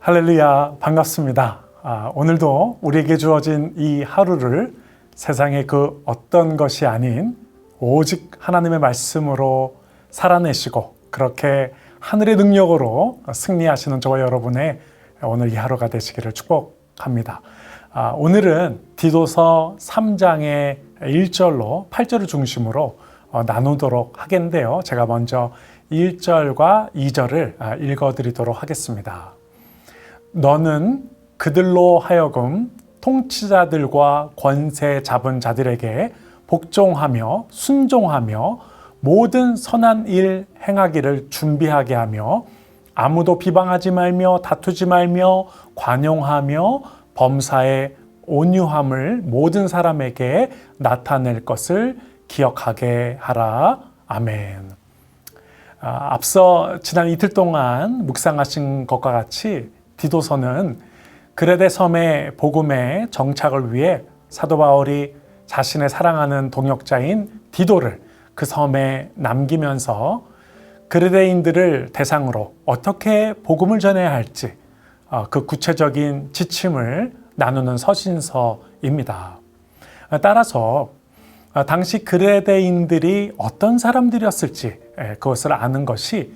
할렐루야, 반갑습니다. 오늘도 우리에게 주어진 이 하루를 세상의 그 어떤 것이 아닌 오직 하나님의 말씀으로 살아내시고 그렇게 하늘의 능력으로 승리하시는 저와 여러분의 오늘 이 하루가 되시기를 축복합니다. 오늘은 디도서 3장의 1절로 8절을 중심으로 나누도록 하겠는데요. 제가 먼저 1절과 2절을 읽어드리도록 하겠습니다. 너는 그들로 하여금 통치자들과 권세 잡은 자들에게 복종하며 순종하며 모든 선한 일 행하기를 준비하게 하며 아무도 비방하지 말며 다투지 말며 관용하며 범사의 온유함을 모든 사람에게 나타낼 것을 기억하게 하라. 아멘. 앞서 지난 이틀 동안 묵상하신 것과 같이 디도서는 그레데 섬의 복음의 정착을 위해 사도 바울이 자신의 사랑하는 동역자인 디도를 그 섬에 남기면서 그레데인들을 대상으로 어떻게 복음을 전해야 할지 그 구체적인 지침을 나누는 서신서입니다. 따라서 당시 그레데인들이 어떤 사람들이었을지 그것을 아는 것이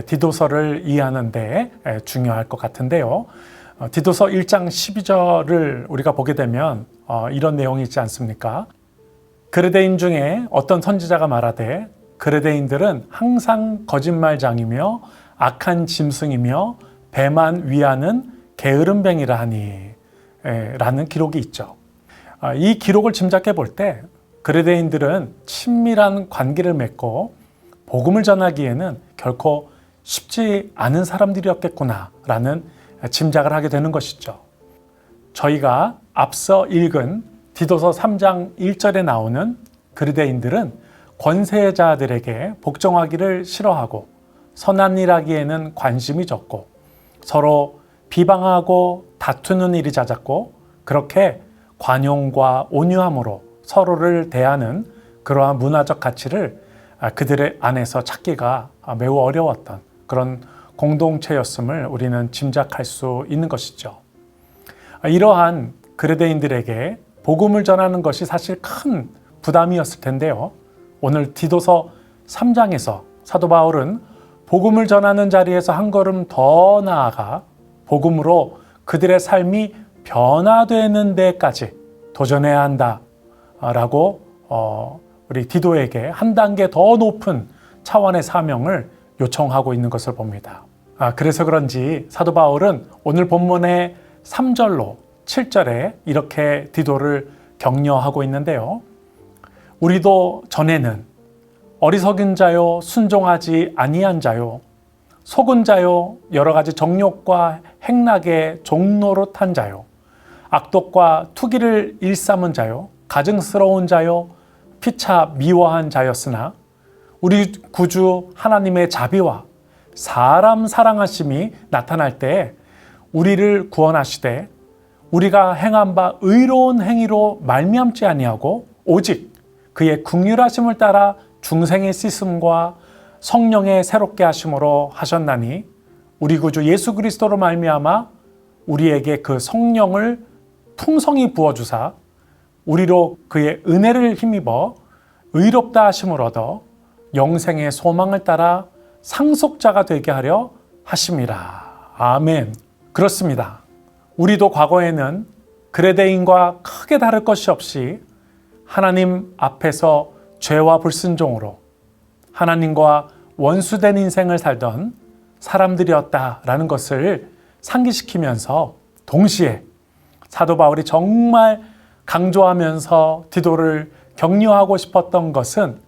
디도서를 이해하는 데 중요할 것 같은데요. 디도서 1장 12절을 우리가 보게 되면 이런 내용이 있지 않습니까? 그레데인 중에 어떤 선지자가 말하되 그레데인들은 항상 거짓말장이며 악한 짐승이며 배만 위하는 게으름뱅이라 하니 라는 기록이 있죠. 이 기록을 짐작해 볼 때 그레데인들은 친밀한 관계를 맺고 복음을 전하기에는 결코 쉽지 않은 사람들이었겠구나라는 짐작을 하게 되는 것이죠. 저희가 앞서 읽은 디도서 3장 1절에 나오는 그레데인들은 권세자들에게 복종하기를 싫어하고 선한 일 하기에는 관심이 적고 서로 비방하고 다투는 일이 잦았고 그렇게 관용과 온유함으로 서로를 대하는 그러한 문화적 가치를 그들의 안에서 찾기가 매우 어려웠던 그런 공동체였음을 우리는 짐작할 수 있는 것이죠. 이러한 그레데인들에게 복음을 전하는 것이 사실 큰 부담이었을 텐데요. 오늘 디도서 3장에서 사도 바울은 복음을 전하는 자리에서 한 걸음 더 나아가 복음으로 그들의 삶이 변화되는 데까지 도전해야 한다라고 우리 디도에게 한 단계 더 높은 차원의 사명을 요청하고 있는 것을 봅니다. 그래서 그런지 사도 바울은 오늘 본문의 3절로 7절에 이렇게 디도를 격려하고 있는데요. 우리도 전에는 어리석은 자요 순종하지 아니한 자요 속은 자요 여러 가지 정욕과 행락의 종노릇한 자요 악독과 투기를 일삼은 자요 가증스러운 자요 피차 미워한 자였으나 우리 구주 하나님의 자비와 사람 사랑하심이 나타날 때 우리를 구원하시되 우리가 행한 바 의로운 행위로 말미암지 아니하고 오직 그의 긍휼하심을 따라 중생의 씻음과 성령의 새롭게 하심으로 하셨나니 우리 구주 예수 그리스도로 말미암아 우리에게 그 성령을 풍성히 부어주사 우리로 그의 은혜를 힘입어 의롭다 하심을 얻어 영생의 소망을 따라 상속자가 되게 하려 하심이라. 아멘. 그렇습니다. 우리도 과거에는 그레데인과 크게 다를 것이 없이 하나님 앞에서 죄와 불순종으로 하나님과 원수된 인생을 살던 사람들이었다라는 것을 상기시키면서 동시에 사도 바울이 정말 강조하면서 디도를 격려하고 싶었던 것은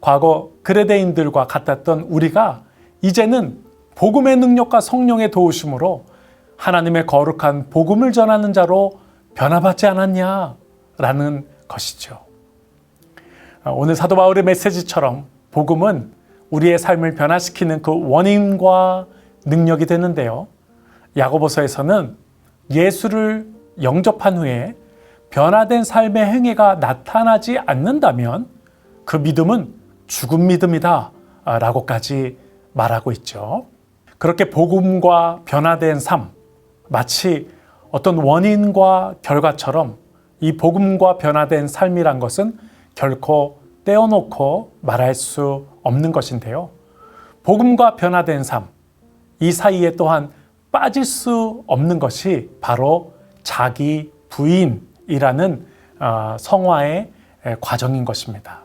과거 그레데인들과 같았던 우리가 이제는 복음의 능력과 성령의 도우심으로 하나님의 거룩한 복음을 전하는 자로 변화받지 않았냐라는 것이죠. 오늘 사도 바울의 메시지처럼 복음은 우리의 삶을 변화시키는 그 원인과 능력이 되는데요. 야고보서에서는 예수를 영접한 후에 변화된 삶의 행위가 나타나지 않는다면 그 믿음은 죽은 믿음이다 라고까지 말하고 있죠. 그렇게 복음과 변화된 삶, 마치 어떤 원인과 결과처럼 이 복음과 변화된 삶이란 것은 결코 떼어놓고 말할 수 없는 것인데요. 복음과 변화된 삶, 이 사이에 또한 빠질 수 없는 것이 바로 자기 부인이라는 성화의 과정인 것입니다.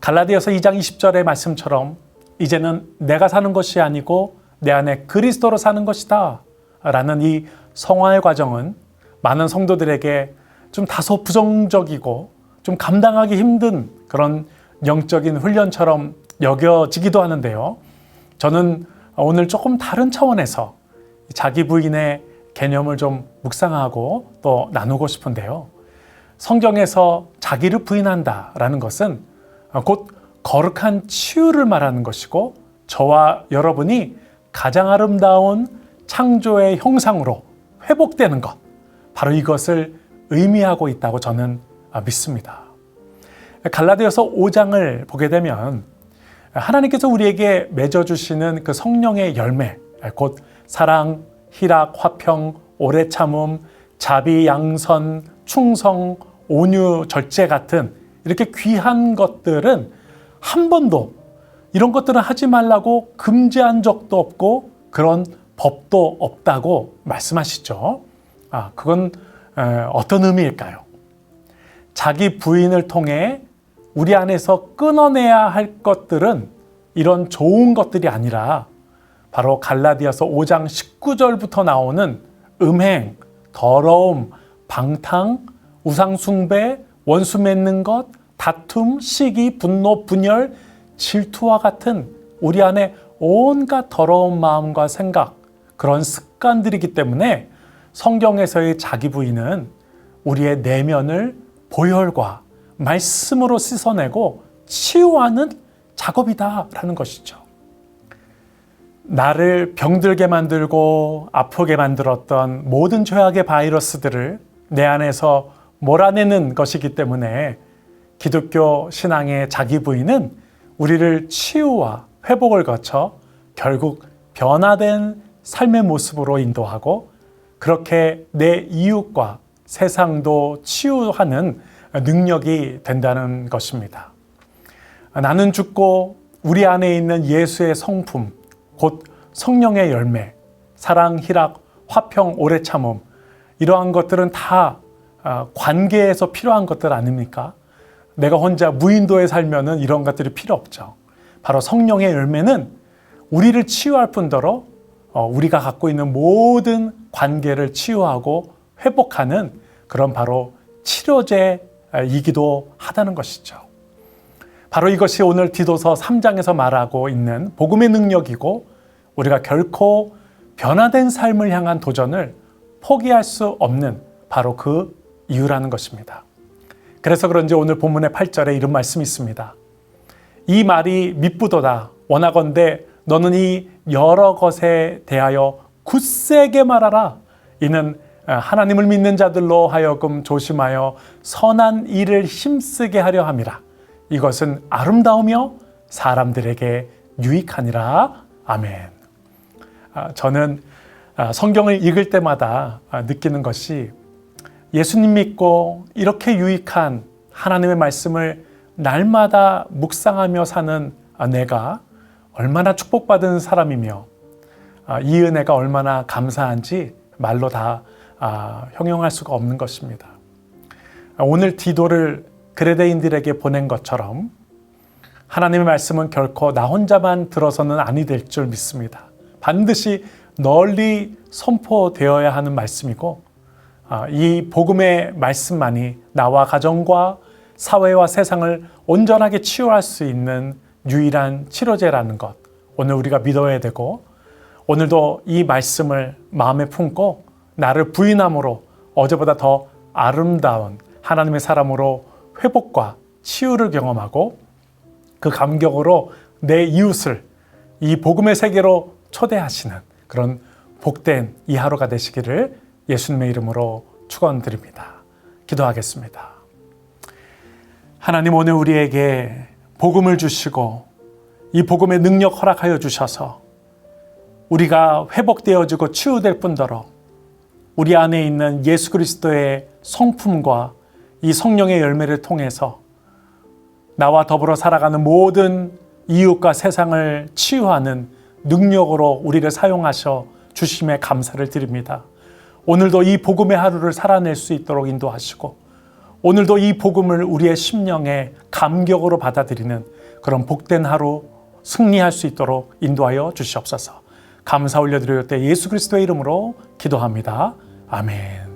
갈라디아서 2장 20절의 말씀처럼 이제는 내가 사는 것이 아니고 내 안에 그리스도로 사는 것이다 라는 이 성화의 과정은 많은 성도들에게 좀 다소 부정적이고 좀 감당하기 힘든 그런 영적인 훈련처럼 여겨지기도 하는데요. 저는 오늘 조금 다른 차원에서 자기 부인의 개념을 좀 묵상하고 또 나누고 싶은데요. 성경에서 자기를 부인한다라는 것은 곧 거룩한 치유를 말하는 것이고 저와 여러분이 가장 아름다운 창조의 형상으로 회복되는 것, 바로 이것을 의미하고 있다고 저는 믿습니다. 갈라디아서 5장을 보게 되면 하나님께서 우리에게 맺어주시는 그 성령의 열매, 곧 사랑, 희락, 화평, 오래 참음, 자비, 양선, 충성, 온유, 절제 같은 이렇게 귀한 것들은 한 번도 이런 것들은 하지 말라고 금지한 적도 없고 그런 법도 없다고 말씀하시죠. 그건 어떤 의미일까요? 자기 부인을 통해 우리 안에서 끊어내야 할 것들은 이런 좋은 것들이 아니라 바로 갈라디아서 5장 19절부터 나오는 음행, 더러움, 방탕, 우상숭배, 원수 맺는 것, 다툼, 시기, 분노, 분열, 질투와 같은 우리 안에 온갖 더러운 마음과 생각, 그런 습관들이기 때문에 성경에서의 자기 부인은 우리의 내면을 보혈과 말씀으로 씻어내고 치유하는 작업이다라는 것이죠. 나를 병들게 만들고 아프게 만들었던 모든 죄악의 바이러스들을 내 안에서 몰아내는 것이기 때문에 기독교 신앙의 자기 부인은 우리를 치유와 회복을 거쳐 결국 변화된 삶의 모습으로 인도하고 그렇게 내 이웃과 세상도 치유하는 능력이 된다는 것입니다. 나는 죽고 우리 안에 있는 예수의 성품, 곧 성령의 열매, 사랑, 희락, 화평, 오래 참음, 이러한 것들은 다 관계에서 필요한 것들 아닙니까? 내가 혼자 무인도에 살면은 이런 것들이 필요 없죠. 바로 성령의 열매는 우리를 치유할 뿐더러 우리가 갖고 있는 모든 관계를 치유하고 회복하는 그런 바로 치료제이기도 하다는 것이죠. 바로 이것이 오늘 디도서 3장에서 말하고 있는 복음의 능력이고 우리가 결코 변화된 삶을 향한 도전을 포기할 수 없는 바로 그 이유라는 것입니다. 그래서 그런지 오늘 본문의 8절에 이런 말씀이 있습니다. 이 말이 미쁘도다. 원하건대 너는 이 여러 것에 대하여 굳세게 말하라. 이는 하나님을 믿는 자들로 하여금 조심하여 선한 일을 힘쓰게 하려 함이라. 이것은 아름다우며 사람들에게 유익하니라. 아멘. 저는 성경을 읽을 때마다 느끼는 것이 예수님 믿고 이렇게 유익한 하나님의 말씀을 날마다 묵상하며 사는 내가 얼마나 축복받은 사람이며 이 은혜가 얼마나 감사한지 말로 다 형용할 수가 없는 것입니다. 오늘 디도를 그레데인들에게 보낸 것처럼 하나님의 말씀은 결코 나 혼자만 들어서는 아니 될 줄 믿습니다. 반드시 널리 선포되어야 하는 말씀이고 이 복음의 말씀만이 나와 가정과 사회와 세상을 온전하게 치유할 수 있는 유일한 치료제라는 것, 오늘 우리가 믿어야 되고 오늘도 이 말씀을 마음에 품고 나를 부인함으로 어제보다 더 아름다운 하나님의 사람으로 회복과 치유를 경험하고 그 감격으로 내 이웃을 이 복음의 세계로 초대하시는 그런 복된 이 하루가 되시기를 예수님의 이름으로 축원드립니다. 기도하겠습니다. 하나님, 오늘 우리에게 복음을 주시고 이 복음의 능력 허락하여 주셔서 우리가 회복되어지고 치유될 뿐더러 우리 안에 있는 예수 그리스도의 성품과 이 성령의 열매를 통해서 나와 더불어 살아가는 모든 이웃과 세상을 치유하는 능력으로 우리를 사용하셔 주심에 감사를 드립니다. 오늘도 이 복음의 하루를 살아낼 수 있도록 인도하시고 오늘도 이 복음을 우리의 심령에 감격으로 받아들이는 그런 복된 하루 승리할 수 있도록 인도하여 주시옵소서. 감사 올려드릴 때 예수 그리스도의 이름으로 기도합니다. 아멘.